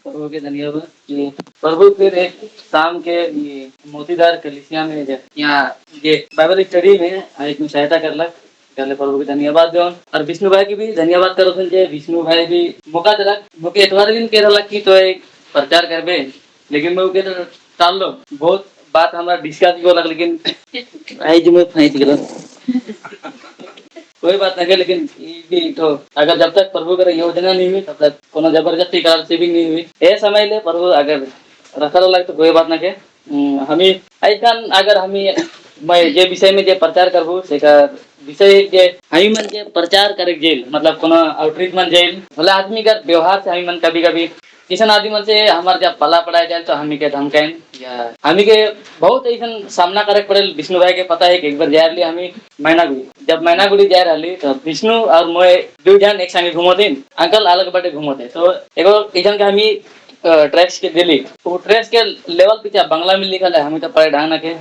प्रभु के धन्यवाद कि प्रभु फिर एक शाम के ये मोतीदार कलिसिया में यहाँ ये बाइबल स्टडी में एक सहायता करलक। पहले प्रभु के धन्यवाद दो और विष्णु भाई की भी धन्यवाद करो जे विष्णु भाई भी मौका दिलक। मोके एतवार दिन कह रहा कि तो एक प्रचार करबे, लेकिन मैं के टाल लो। बहुत बात हमारा डिस्कस हो लग, लेकिन आई जो मैं फंस गया। कोई बात नहीं, लेकिन ये भी तो अगर जब तक प्रभु का योजना नहीं हुई तब तक कोनो जबरदस्ती कार से भी नहीं हुई। ए समय ले प्रभु अगर रखा लग तो कोई बात ना के हमें ऐसा अगर हमें मैं जे विषय में जे प्रचार करबू से विषय जे हमी मन के प्रचार करे जेल मतलब कोनो आउटरीच मन जेल भले आदमी का व्यवहार से हमी मन कभी कभी किसान आदमी मन से हमारे जब पला पड़ाया जाए तो हमी के धमकाइन या हमी के बहुत ऐसा सामना करे पड़े। विष्णु भाई के पता है कि एक बार जाए हमी मैनागुड़ी, जब मैनागुड़ी जाए रही तो विष्णु और मैं दो जन एक संगे घूमो दिन अंकल अलग बटे घूमो थे। तो एगो इधन के हमी ट्रैक्स के दिल्ली तो ट्रैक्स के लेवल पीछे बांग्ला में लिखा है, हमें तो पढ़े ढंग ना के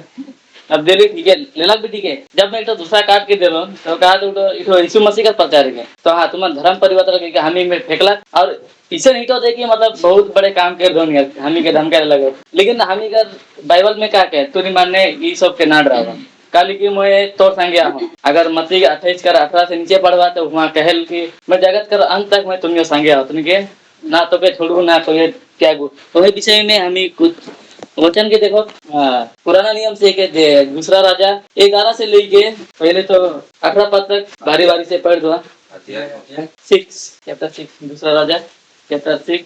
अब दिल्ली ठीक है लेलक भी ठीक है। जब मैं एक तो दूसरा काट के दे रहा हूँ तो कहा तो यीशु मसीह का प्रचार है तो हाँ तुम्हारा धर्म परिवर्तन करके हमी में फेंकला और इसे नहीं तो देखिए मतलब बहुत बड़े काम कर दो हमी के धमके लगे। लेकिन हमी का बाइबल में क्या कहे तू नहीं मानने ये सब के ना डरावा काली की मैं तो संज्ञा हूँ। अगर मती 28 कर 18 से नीचे पढ़वा तो वहाँ कहल की मैं जगत कर अंत तक मैं तुम्हें संज्ञा हूँ तुमके ना तो पे छोड़ू ना तो त्यागू। तो विषय में हमें कुछ वचन के देखो पुराना नियम से के दूसरा राजा 11 से लेके पहले तो 18 पद तक बारी बारी से पढ़ दो। 6 चैप्टर 6 दूसरा राजा चैप्टर 6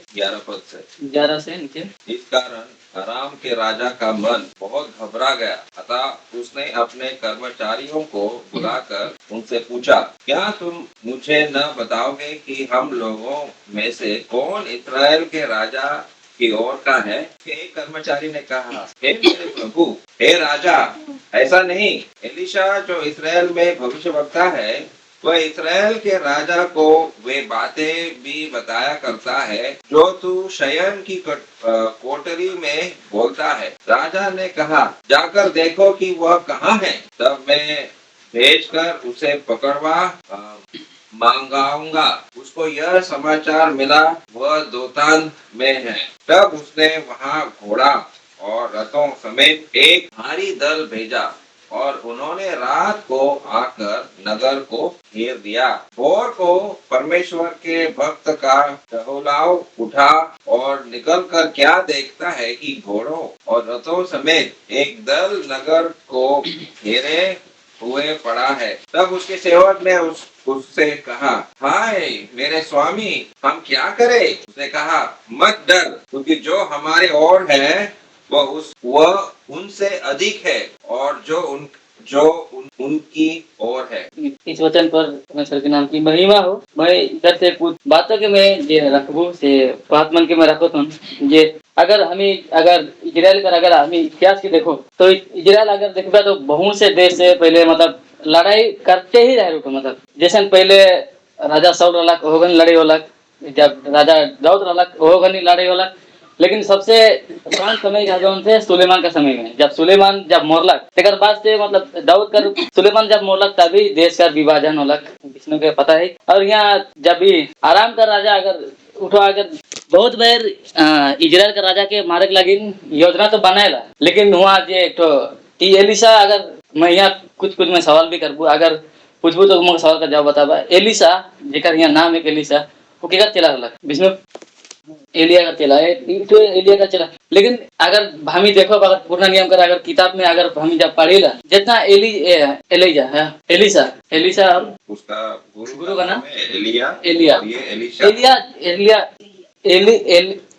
11 से नीचे। इस कारण अराम के राजा का मन बहुत घबरा गया, अतः उसने अपने कर्मचारियों को बुलाकर उनसे पूछा, क्या तुम मुझे न बताओगे कि हम लोगों में से कौन इस्राएल के राजा की ओर का है? एक कर्मचारी ने कहा, हे मेरे प्रभु, हे राजा, ऐसा नहीं। एलिशा जो इस्राएल में भविष्यवक्ता है वह इस्राएल के राजा को वे बातें भी बताया करता है जो तू शयन की कोठरी में बोलता है। राजा ने कहा, जाकर देखो कि वह कहाँ है, तब मैं भेजकर उसे पकड़वा मांगाऊंगा। उसको यह समाचार मिला वह दोतान में है। तब उसने वहां घोड़ा और रथों समेत एक भारी दल भेजा और उन्होंने रात को आकर नगर को घेर दिया। भोर को परमेश्वर के भक्त का टहलाव उठा और निकलकर क्या देखता है कि घोड़ों और रथों समेत एक दल नगर को घेरे हुए पड़ा है। तब उसके सेवक ने उससे कहा, हाय मेरे स्वामी, हम क्या करें? उसने कहा, मत डर, क्योंकि जो हमारे ओर है वह उनसे अधिक है और उनकी ओर है। इस वचन पर परमेश्वर के नाम की महिमा हो। मैं इधर से कुछ बातों के मैं जे रखबू से बात मन के मैं रखो तुम जे अगर इजराइल का अगर हमें इतिहास की देखो तो इजराइल अगर देखबा तो बहुत से देश से पहले मतलब लड़ाई करते ही रहे मतलब जैसे पहले राजा साउल रहलक होगन लड़ाई होलक, जब राजा दाऊद रहलक होगन लड़ाई होलक। लेकिन सबसे शांत समय का जो थे सुलेमान का समय में, जब सुलेमान जब मोरलक तेकर बाद से मतलब दाऊद कर सुलेमान जब मोरलक तभी देश का विभाजन होलक, विष्णु के पता है। और यहाँ जब भी आराम का राजा अगर उठो अगर बहुत बार इजराइल का राजा के मारे लगी योजना तो बनाएला, लेकिन वहाँ जे तो एलिशा अगर मैं यहाँ कुछ मैं सवाल भी करबू अगर पूछबू तो मुझे सवाल का जवाब बताबा। एलिशा जेकर यहाँ नाम है एलिशा वो केकर चला रहलक? विष्णु एलिया का चला है तो एलिया का चला। लेकिन अगर हमी देखो अगर पूर्ण नियम कर अगर किताब में अगर हम जब पढ़ेला जितना एलिशा उसका गुरु का नाम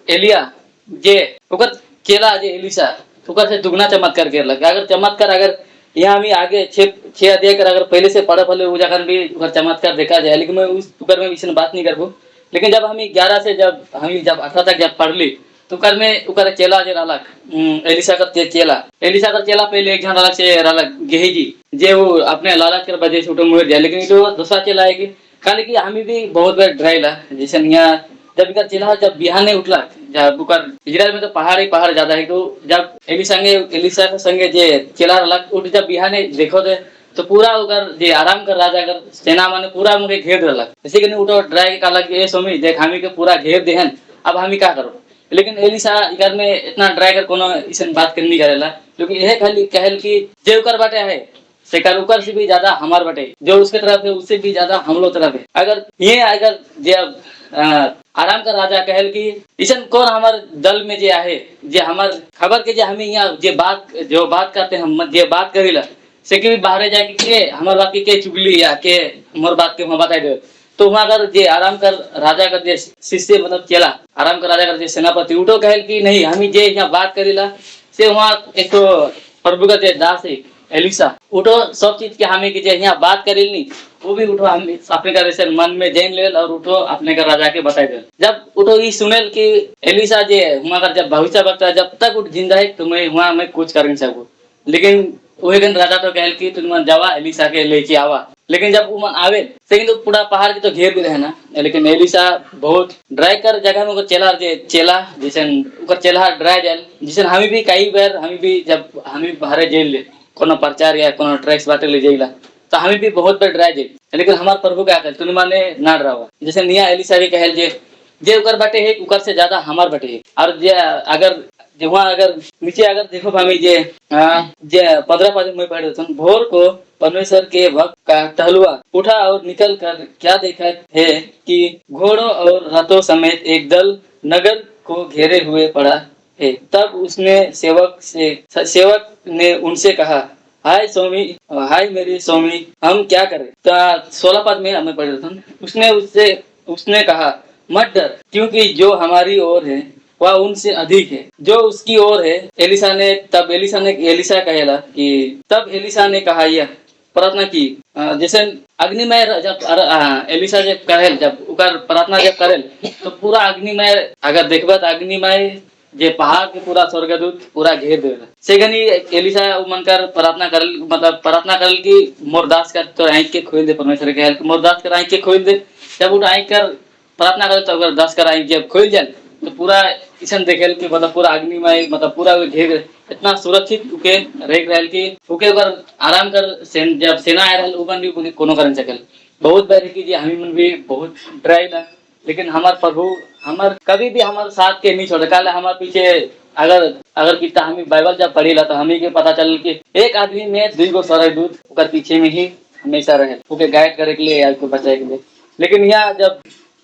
एलिया जे ओकर चेला जे एलिशा ओकर से दुगना चमत्कार कर लगा। अगर चमत्कार अगर यहाँ हमें आगे 6 अध्याय कर अगर पहले से पढ़े फले वो जाकर भी चमत्कार देखा जाए, लेकिन मैं उस तुकर में इसमें बात नहीं करबू। लेकिन जब हम 11 से जब 18 तक जब पढ़ ली तो कर में उकर चेला जे रहलक एलिशा का चेला पहले एक जन रहलक से रहलक गेहजी जे वो अपने लालच कर वजह से उठो मुहर जाए। लेकिन जो दूसरा चेला है कि खाली कि हमें भी बहुत बार डराइला जैसे यहाँ जब इधर चेला जब बिहार नहीं उठला जब उकर इजराइल में तो पहाड़ ज्यादा है तो जब एलिशा के संगे जे चेला रहलक उठ जब बिहार नहीं देखो तो पूरा अगर जे आराम कर राजा अगर सेना माने पूरा मुझे घेर रहलक। जैसे कि उठो ड्राई का लग ये सोमी देख हमी के पूरा घेर देहन अब हमी क्या करो लेकिन एलिसा इकर में इतना ड्राई कर कोनो इसन बात करनी करेला, क्योंकि यह खाली कहल कि जे उकर बाटे है सेकर उकर से भी ज्यादा हमार बटे, जो उसके तरफ है उससे भी ज्यादा हम लोग तरफ है। अगर जे आराम का राजा कहल कि इसन कौन हमार दल में जे आहे, जे हमार खबर के जे हमें यहाँ जो बात करते हम जे बात करेला से कि बाहर जाके के हमार बात के चुगली या के मोर बात के वहाँ बताई दे। तो वहाँ अगर जे आराम कर राजा कर जे शिष्य मतलब चेला आराम कर राजा कर जे सेनापति उठो कहल कि नहीं हमें जे यहाँ बात करेला से वहाँ एक तो प्रभु का जे दास है एलिसा उठो सब चीज के हमें की जे यहाँ बात करेल नहीं वो भी उठो हम अपने का जैसे मन में जान लेल और उठो अपने का राजा के बताई दे। जब उठो ये सुनेल कि एलिसा जे वहाँ कर जब भविष्य वक्ता जब तक उठ जिंदा है तुम्हें वहाँ मैं कुछ कर नहीं सकूँ, लेकिन वही दिन राजा तो कहल कि तुम जावा एलिसा के लेके आवा। लेकिन जब वो मन आवे लेकिन तो पूरा पहाड़ की तो घेर भी रहे ना, लेकिन एलिसा बहुत ड्राई कर जगह में चेला जैसे चेला ड्राई जाए जिसे हमें भी कई बार हमें भी जब हमें बाहर जेल ले कोनो प्रचार या कोनो ट्रैक्स बाटे ले जाइला तो हमें भी बहुत बार ड्राई जेल, लेकिन हमार प्रभु क्या कहल तुम माने ना डरावा। जैसे निया एलिसा के कहल जे उकर बाटे है उकर से ज्यादा हमार बाटे है। और जे अगर नीचे अगर देखो हमें जे 15 पद में पढ़े थे भोर को परमेश्वर के भक्त का टहलुआ उठा और निकल कर क्या देखा है कि घोड़ों और रथों समेत एक दल नगर को घेरे हुए पड़ा है। तब उसने सेवक ने उनसे कहा हाय मेरे स्वामी हम क्या करें। 16 पद में हमें पढ़े थे उसने कहा मत डर क्योंकि जो हमारी ओर है वह उनसे अधिक है जो उसकी ओर है। एलिसा ने कहा यह प्रार्थना की जैसे अग्निमय जब एलिसा जब उकर प्रार्थना जब करेल तो पूरा अग्निमय अगर देखबा तो अग्निमय जे पहाड़ के पूरा स्वर्गदूत पूरा घेर देला। सेगनी एलिसा मनकर प्रार्थना करल कि मोर दास कर तो आंख के खोल दे परमेश्वर के हेल्प मोर दास कर आंख के खोल दे। जब उठ आंख कर प्रार्थना करे तो अगर दास कर आंख जब खोल जाए तो पूरा इसन देखेल कि मतलब पूरा अग्निमय मतलब पूरा घेर इतना सुरक्षित उके रह रहल कि उके ऊपर आराम कर जब सेना आए रहल उबन भी कोनो कर सकेल। बहुत बार कि जे हमी मन भी बहुत डराई ना, लेकिन हमार प्रभु हमार कभी भी हमारे साथ के नहीं छोड़े। काले हमारे पीछे अगर कितना हमें बाइबल जब पढ़ी ला तो हमें के पता चल कि एक आदमी में 2 स्वर्गदूत उकर पीछे में ही हमेशा रहे उके गाइड करे के लिए या को बचाए के लिए। लेकिन यहाँ जब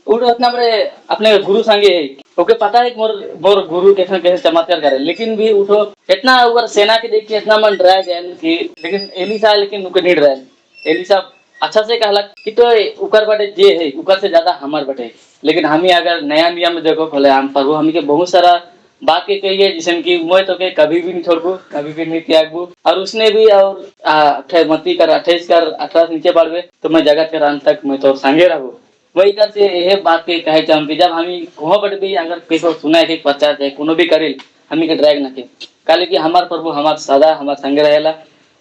उतना बड़े अपने गुरु संगे है ओके पता है मोर गुरु कैसे चमत्कार करे, लेकिन भी उठो इतना ऊपर सेना के देख के इतना मन डराया जाए कि लेकिन एलिसा लेकिन उनके नहीं डराए। एलिसा अच्छा से कहला कि तो उकर बटे जे है उकर से ज्यादा हमार बटे। लेकिन हमें अगर नया नियम में देखो खोले हम प्रभु हमें के बहुत सारा बात के कही जिसम की मैं तो के कभी भी नहीं छोड़बू कभी भी नहीं त्यागबू। और उसने भी और मती कर 28 कर 18 नीचे बढ़वे तो मैं जगत के अंत तक मैं तो संगे रहूँ। वही कर से यह बात के कहे हम जब हम वहाँ बट भी अगर पेपर सुना है प्रचार है कोनो भी करेल हमी के ड्रैग न के काले कि हमार प्रभु हमार सदा हमार संगे रहेला।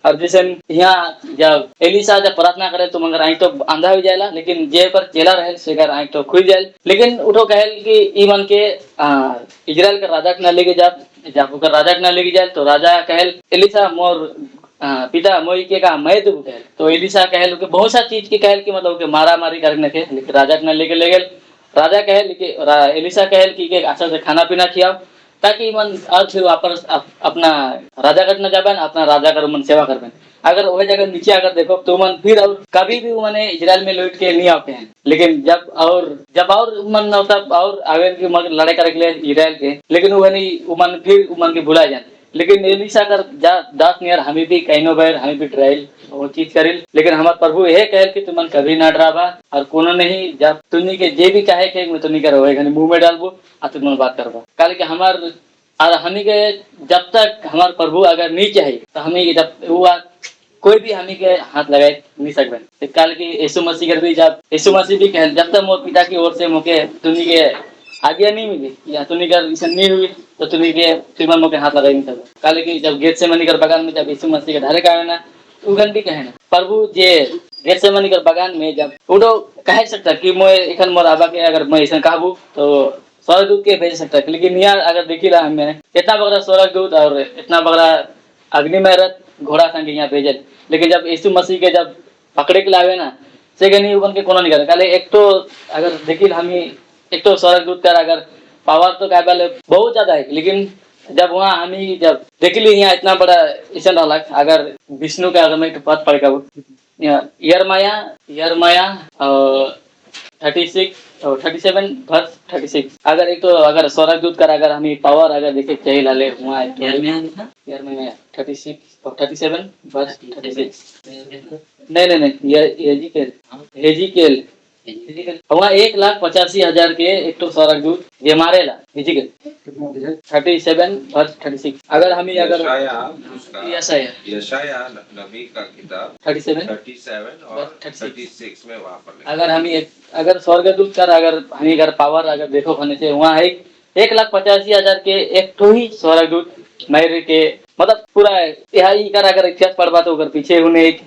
और जैसे यहाँ जब एलिसा जब प्रार्थना करे तो मगर आँख तो अंधा हो जाएला, लेकिन जे पर चेला रहे सेकर आँख तो खुल जाए। लेकिन उठो कहल कि ई मन के इजराइल का राजा के न लेके जब ओकर राजा के न लेके जाए तो राजा कहल एलिसा मोर पिता मोई के का मैं तो कहल तो एलिसा कहल के बहुत सा चीज के कहल कि मतलब के मारा मारी करने के लेकिन राजा के न लेके ले गेल। राजा कहल कि एलिसा कहल कि अच्छा से खाना पीना खियाओ ताकि मन और फिर वापस अपना राजा कर न जाबन अपना राजा कर मन सेवा करबन। अगर वह जगह नीचे अगर देखो तो मन फिर और कभी भी मैंने इजराइल में लौट के नहीं आते हैं। लेकिन जब और मन तब और आगे की लड़ाई करे के लिए इजराइल के लेकिन वो नहीं मन फिर मन के भुला जाए। लेकिन एलिसा कर दास नियर हमें भी कहीं बैर हमें भी ट्रायल वो चीज करेल। लेकिन हमारे प्रभु यह कहल कि तुम कभी ना डराबा और कोनो नहीं जब तुमने के जे भी कहे के मैं तुमने करो मुंह में डालबो और तुम बात करबो। काले कि हमार और हमें के जब तक हमारे प्रभु अगर नहीं चाहे तो हमें जब हुआ कोई भी हमें के हाथ लगाए नहीं सकते। काल की यीशु मसीह कर भी जब यीशु मसीह भी कहे जब तक मोर पिता की ओर से मुके तुमने के आज्ञा नहीं मिली या तुमने कर नहीं हुई तो तुमने के तुम मुके हाथ लगाई नहीं सकते। काले की जब गेट से मनी कर बगान में जब यीशु मसीह के धारे का ना उगन भी कहे ना प्रभु जे गेट से मनी कर बगान में जब उठो कह सकता कि मैं इखन मोर आबा के अगर मैं ऐसा कहबू तो स्वर्गदूत के भेज सकता है। लेकिन यहाँ अगर देखी ला हमें इतना बड़ा स्वर्गदूत और इतना बड़ा अग्निमय रथ घोड़ा संग यहाँ भेजल। लेकिन जब यीशु मसीह के जब पकड़े के लावे ना से नहीं उबन के कोनो नहीं करे। काले एक तो अगर देखी हम एक तो स्वर्गदूत कर अगर पावर तो क्या बोले बहुत ज्यादा है, लेकिन जब वहाँ हमी जब देखली यहाँ इतना बड़ा ऐसा रहला, अगर विष्णु का अगर मैं पद पड़ेगा वो यरमाया यरमाया 36 और 37 वर्स 36, अगर एक तो अगर स्वर्गदूत कर अगर हमें पावर अगर देखे चाहिए लाले वहाँ यरमाया 36 और 37 वर्स 36, नहीं हेजिकेल वहाँ 1,85,000 के एक तो स्वर्गदूत ये मारेला हेजिकेल 37 वर्स 36, अगर हमें अगर यशाया नबी का किताब 37 और 36 में वहाँ पर लिखा है। अगर हमें अगर स्वर्गदूत कर अगर हमें अगर पावर अगर देखो खाने से वहाँ 1,85,000 के एक तो ही स्वर्गदूत मेरे के मतलब पूरा यही कर अगर इतिहास पढ़वा तो अगर पीछे उन्हें एक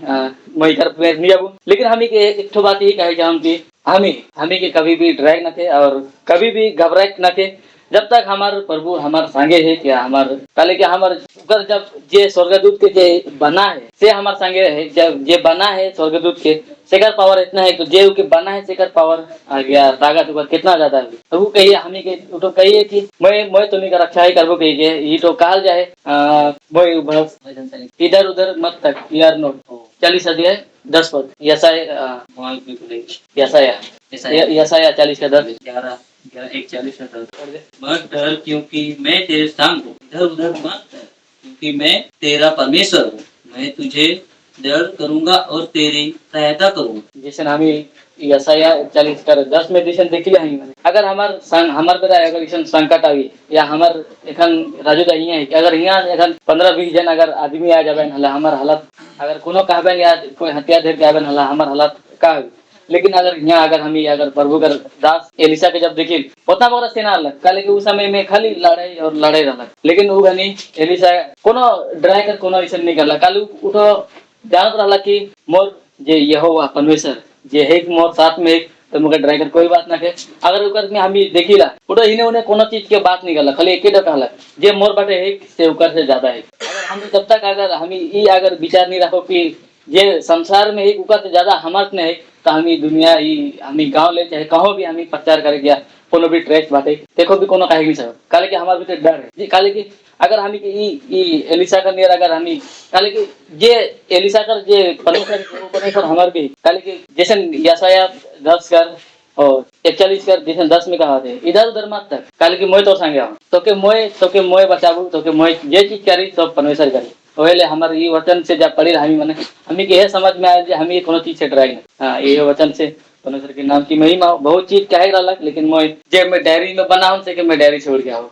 मैं कर नहीं अब, लेकिन हमें के एक तो बात यही कहे कि हम की हमें के कभी भी डराए न थे और कभी भी घबराए न थे, जब तक हमारे प्रभु हमारे संगे है क्या हमारे पहले क्या हमारे अगर जब जे स्वर्गदूत के जे बना है से हमारे संगे है, जब जे बना है स्वर्गदूत के सेकर पावर इतना है तो जे के बना है सेकर पावर आ गया ताकत ऊपर कितना ज्यादा है, तो वो कहिए हमें के तो कहिए कि मैं तुम्हें का रक्षा ही करबो कहिए ये तो कहल जाए इधर उधर मत तक यार नो 40 अध्याय 10 पद यसाया 40 का 10 मत डर क्योंकि मैं तेरे संग हूँ, इधर उधर मत डर क्योंकि मैं तेरा परमेश्वर हूँ, मैं तुझे दृढ़ करूंगा और तेरी सहायता करूंगा। जैसे हमें यसाया 40 कर 10 में दिशन देख लिया है, अगर हमार बेटा अगर इसन संकट आई या हमार एखन राजू दा है अगर यहाँ एखन 15-20 जन अगर आदमी आ जाबे हला हमार हालत अगर कोनो कहबे या कोई हथियार धर के आबे हला हमार हालत का होई, लेकिन अगर यहाँ अगर हम अगर प्रभु कर दास एलिसा के जब देखिन उतना बड़ा सेना अलग काले के उस समय में खाली लड़ाई और लड़ाई रहला, लेकिन वो घनी एलिसा कोनो डराई कर कोनो ऐसा नहीं करला, कालू उठो जानत रहला कि मोर जे यहोवा परमेश्वर जे है मोर साथ में एक तो मुझे डराई कर कोई बात ना के, अगर उकर में हम देखिला उठो इन्हें उन्हें कोनो चीज के बात नहीं करला, खाली एक ही कहला जे मोर बाटे है से उकर से ज्यादा है। अगर हम तब तक अगर हम ई अगर विचार नहीं रखो कि जे संसार में एक उकर से ज्यादा हमारे में है तो हम दुनिया हम गाँव ले चाहे कहो भी हम प्रचार करे गया कोनो भी ट्रैक बाटे देखो भी कोनो कहे नहीं सकता, काले कि हमारे भीतर डर है जी, काले कि अगर हम एलिसा का नियर अगर हम काले कि जे एलिसा कर जे परमेश्वर हमारे भी काले कि जैसे यसाया 10 कर और 41 कर जैसे 10 में कहा थे इधर उधर मत तक काले कि मोय तो संगे तो के मोय बचाबू तो के मोय जे चीज करी सब परमेश्वर करी ओहेले हमारे ये वचन से जब पढ़ी हमी मने हमी के समझ में आया हमी कोनो चीज से डराई नहीं। हाँ ये वचन से परमेश्वर के नाम की महिमा बहुत चीज कहे रहलक, लेकिन मैं जे मैं डायरी में बनाऊं से कि मैं डायरी छोड़ के आऊं।